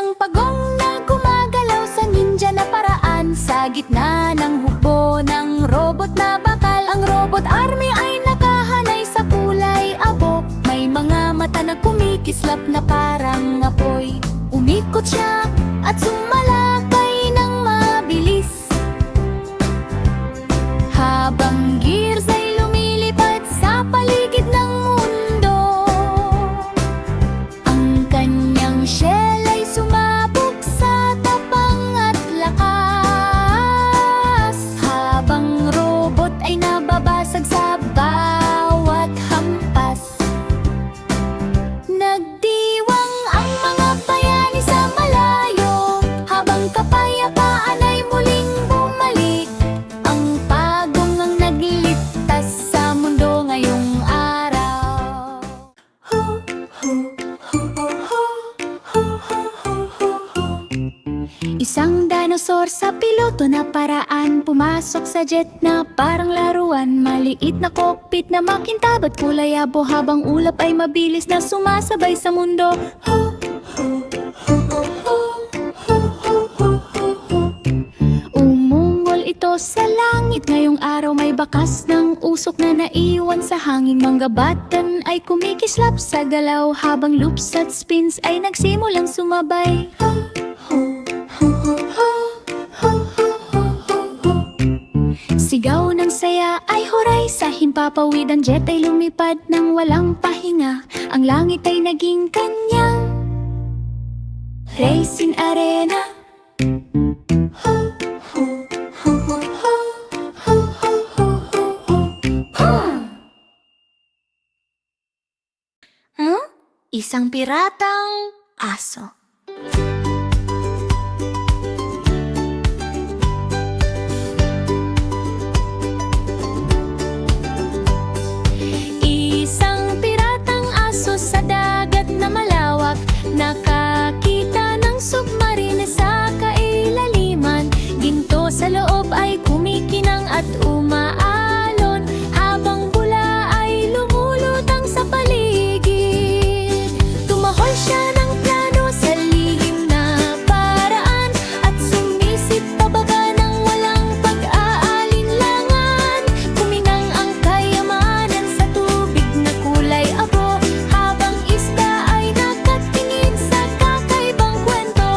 Isang pagong na gumagalaw sa ninja na paraan. Sa gitna ng hukbo ng robot na bakal. Ang robot army ay nakahanay sa kulay abo. May mga mata na kumikislap na parang apoy. Umikot siya at sumalakay ng mabilis, habang gears ay lumilipad sa paligid ng mundo. Ang kanyang shell ay sumabog sa tapang at lakas, habang robot ay nababasag sa bawat hampas. Nagdiwang ang mga bayani sa malayo, habang kapayapaan ay muling bumalik. Ang pagong ang nagliligtas sa mundo ngayong araw. Isang dinosaur sa piloto na paraan, pumasok sa jet na parang laruan. Maliit na cockpit na makintabang kulay abo, habang ulap ay mabilis na sumasabay sa mundo. Umungol ito sa langit, ngayong araw may bakas ng usok na naiwan sa hangin. Manggabatan ay kumikislap sa galaw, habang loops at spins ay nagsimulang sumabay. Sigaw ng saya ay huray sa himpapawid. Ang jet ay lumipad ng walang pahinga. Ang langit ay naging kanyang racing arena. Isang piratang aso. Isang piratang aso sa dagat na malawak, nakakita ng submarine sa kailaliman. Ginto sa loob ay kumikinang at umaalon, habang bula ay lumulutang sa paligid. Tumahol siya ng plano sa lihim na paraan, at sumisit pabaga ng walang pag-aalinlangan. Kuminang ang kayamanan sa tubig na kulay abo, habang isda ay nakatingin sa kakaibang kwento.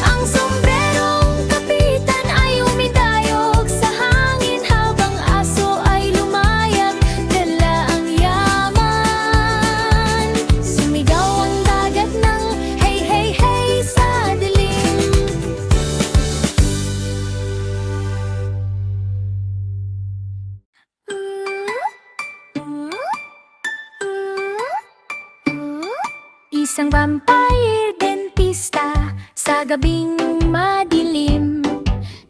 Ang sombrerong kapitan ay umidayog sa hangin, habang aso ay lumayag, dala ang yaman. Sumigaw ang dagat ng hey hey hey sa dilim. Isang vampire dentista sa gabing madilim,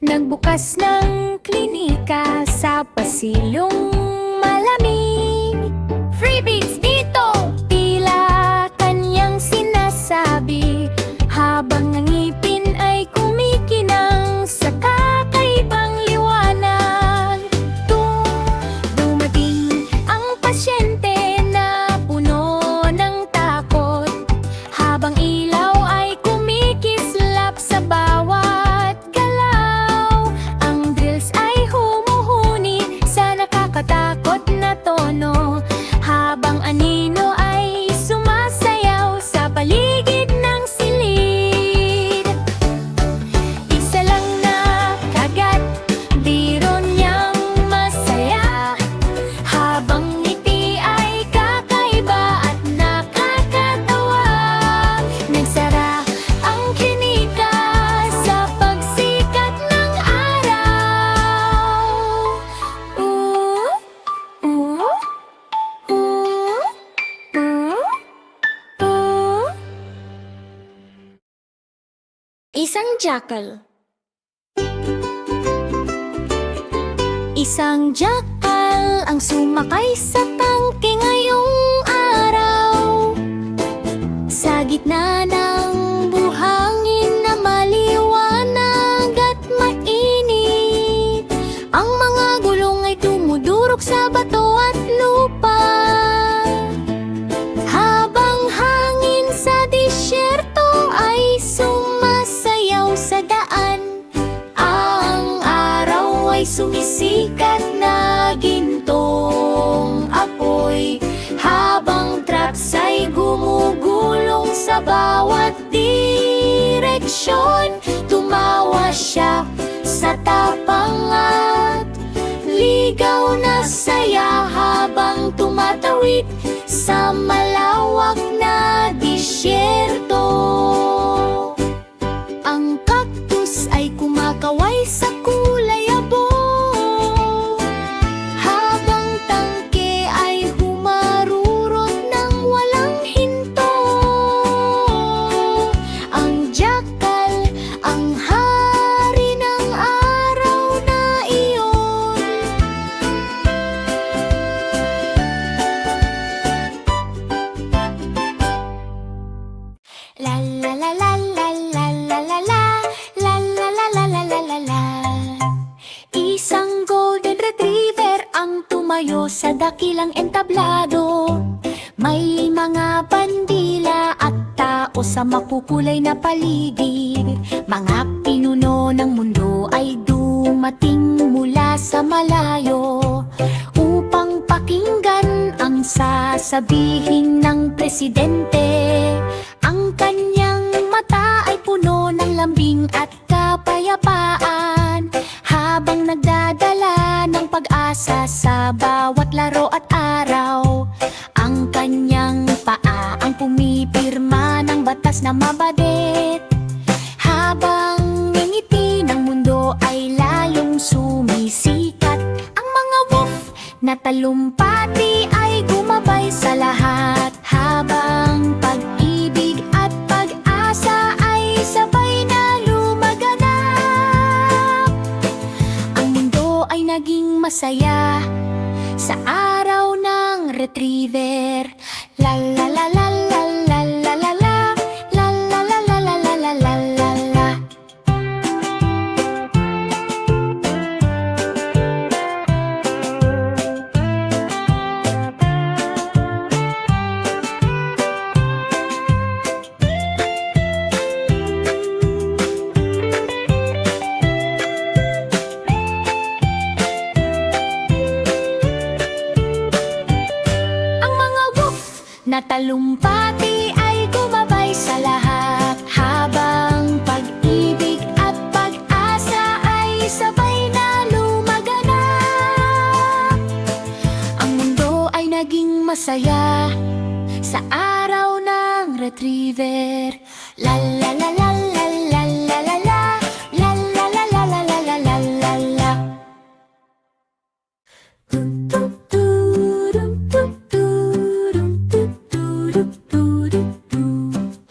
nagbukas ng klinika sa pasilong malamig. Freebies dito! Tila kanyang sinasabi, habang ang ngipin ay kumikinang sa kakaibang liwanag. Dumating ang pasyente na puno ng takot, habang ilaw ay kumikislap sa bawat galaw. Ang drills ay humuhuni sa nakakatakot na tono, habang anino ay sumasayaw sa paligid ng silid. Isa lang na kagat, biro niyang masaya, habang ngiti ay kakaiba at nakakatawa. Nagsara ang klinika sa pagsikat ng araw. Ooh, ooh, ooh, ooh, ooh. Isang jackal. Isang jackal ang sumakay sa tangke ngayong araw. Sa gitna ng buhangin na maliwanag at mainit, ang mga gulong ay dumudurog sa bato at lupa, habang hangin sa disyerto ay bawat direksyon. Tumawa siya sa tapang at ligaw na saya habang tumatawid sa malawak na disyerto. Ang cactus ay kumakaway sa kulay abo, habang tangke ay humarurot ng walang hinto. Ang jackal, ang hari ng araw na iyon, la la la la la la la la la la la la la la la la la. Isang golden retriever ang tumayo sa dakilang entablado. May mga bandila at tao sa makukulay na paligid. Mga pinuno ng mundo ay dumating mula sa malayo upang pakinggan ang sasabihin ng presidente. Ang kanyang mata ay puno ng lambing at kapayapaan, habang nagdadala ng pag-asa sa bawat laro at araw. Ang kanyang paa ang pumipirma ng batas na mabadet, habang ngingiti ng mundo ay lalong sumisikat. Ang mga wolf na talumpati ay gumabay sa lahat, habang pag-ibig at pag-asa ay sabay na lumaganap. Ang mundo ay naging masaya sa araw ng retriever. La la la la la la la la la la la la la la la la la la la. Ang mga wolf na talumpati ay gumabay sa lahat, habang pag-ibig at pag-asa ay sabay na lumaganap. Ang mundo ay naging masaya sa araw ng retriever. La la la la la la la la la la la la la la la la la la la.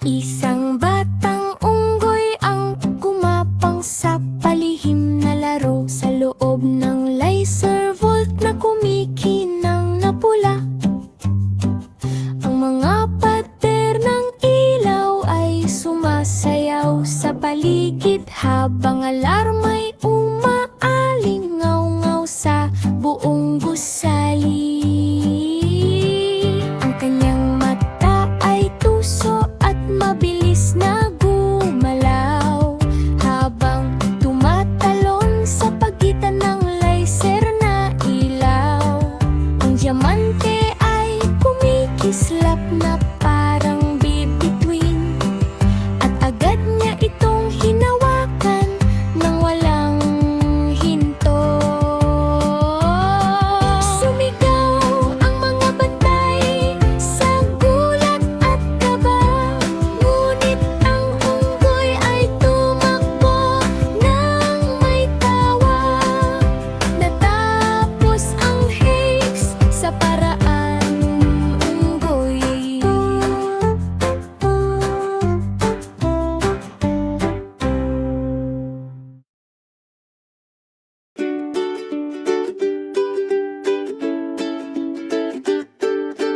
Isang batang unggoy ang gumapang sa palihim na laro sa loob ng laser vault na kumikinang na pula. Ang mga pader ng ilaw ay sumasayaw sa paligid, habang alarma'y umaalingaw-ngaw sa buong gusali. Ang kanyang mata ay tuso at mabilis na gumalaw, habang tumatalon sa pagitan ng laser na ilaw. Ang diamante ay kumikislap na parang bibituin, at agad niya itong hinawakan ng walang hinto. Sumigaw ang mga bantay sa gulat at kaba, ngunit ang unggoy ay tumakbo nang may tawa. Natapos ang haze sa paraan unggoy.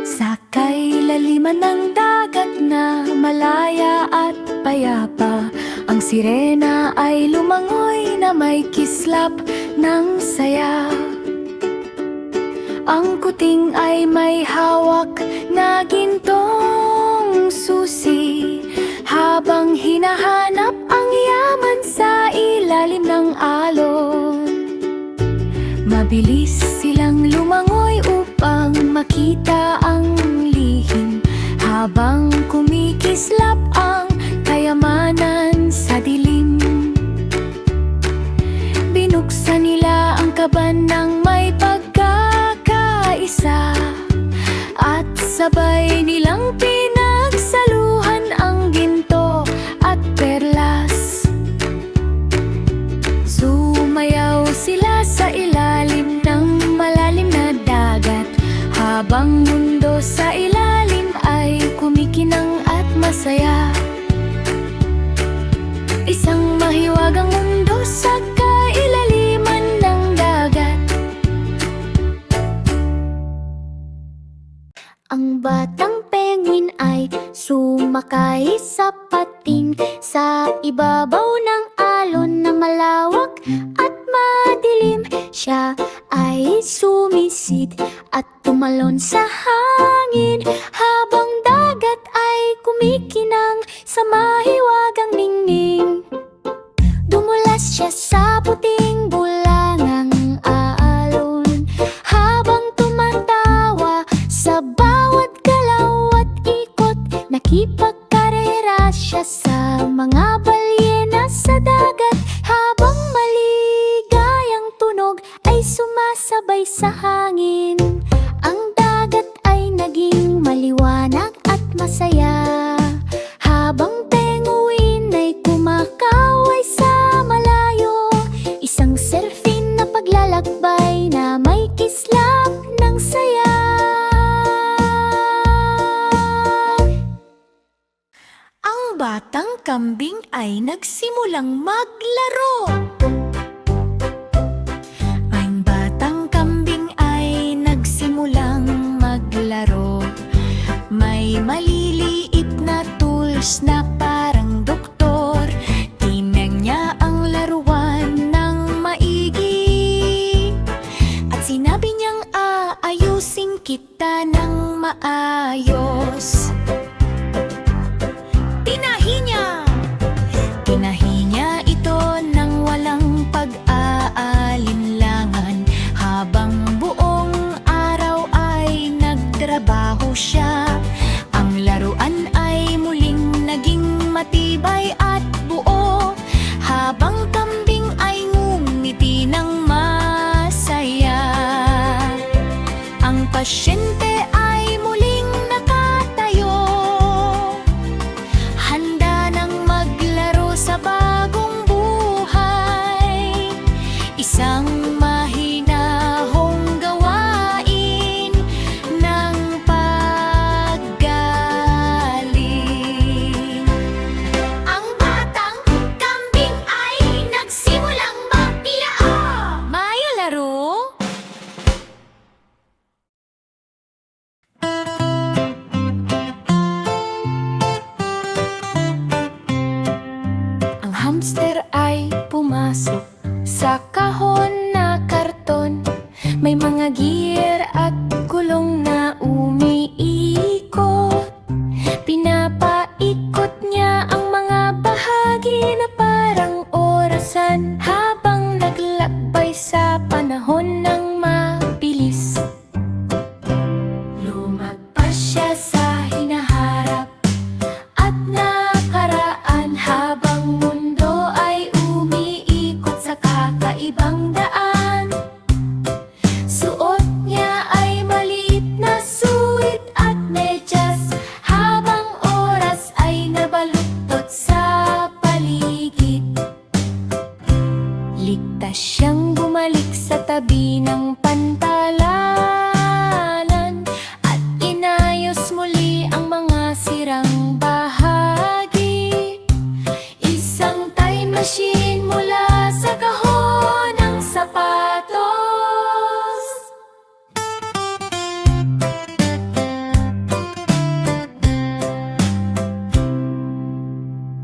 Sa kailaliman ng dagat na malaya at payapa, ang sirena ay lumangoy na may kislap ng saya. Ang kuting ay may hawak na gintong susi, habang hinahanap ang yaman sa ilalim ng alon. Mabilis silang lumangoy upang makita ang lihim, habang kumikislap ang kayamanan sa dilim. Binuksan nila ang kaban ng may pagkakaisa, at sabay nilang pinagsaluhan ang ginto at perlas. Sumayaw sila sa ilalim ng malalim na dagat, habang mundo sa ilalim ay kumikinang at masaya. Isang mahiwagang mundo sa kailaliman ng dagat. Ang batang penguin ay sumakay sa pating sa ibabaw ng alon na malawak at madilim. Siya ay sumisid at tumalon sa hangin, habang dagat ay kumikinang sa mahiwagang ningning. Dumulas siya sa puting bulangang alon, habang tumatawa sa bawat galaw at ikot. Nakipagkarera siya sa mga balyena sa dagat, habang maligayang tunog ay sumasabay sa hangin. Ang dagat ay naging maliwanag at masaya, habang penguin ay kumakaway sa malayo. Isang serfin na paglalakbay na may kislap ng saya. Ang batang kambing ay nagsimulang maglaro. Ang batang kambing ay nagsimulang maglaro. May maliliit na tools na parang doktor. Tinang niya ang laruan ng maigi, at sinabi niyang aayusin kita ng maayos. Tinahi niya ito ng walang pag-aalinlangan, habang buong araw ay nagtrabaho siya. Ang laruan ay muling naging matibay at buo, habang kambing ay ngumiti ng masaya. Ang pasyente ay muling nakatayo, handa nang maglaro sa bagong buhay. Isang mahinahong gawain ng paggaling. Ang batang kambing ay nagsimulang maglaro. Mayo laro? Ang hamster ay pumasok sa kahon na karton. May mga gear at gulong na umiikot. Pinapaikot niya ang mga bahagi na parang orasan, habang naglakbay sa panahon ng mabilis. Lumagpas siya sa hinaharap at nakaraan, habang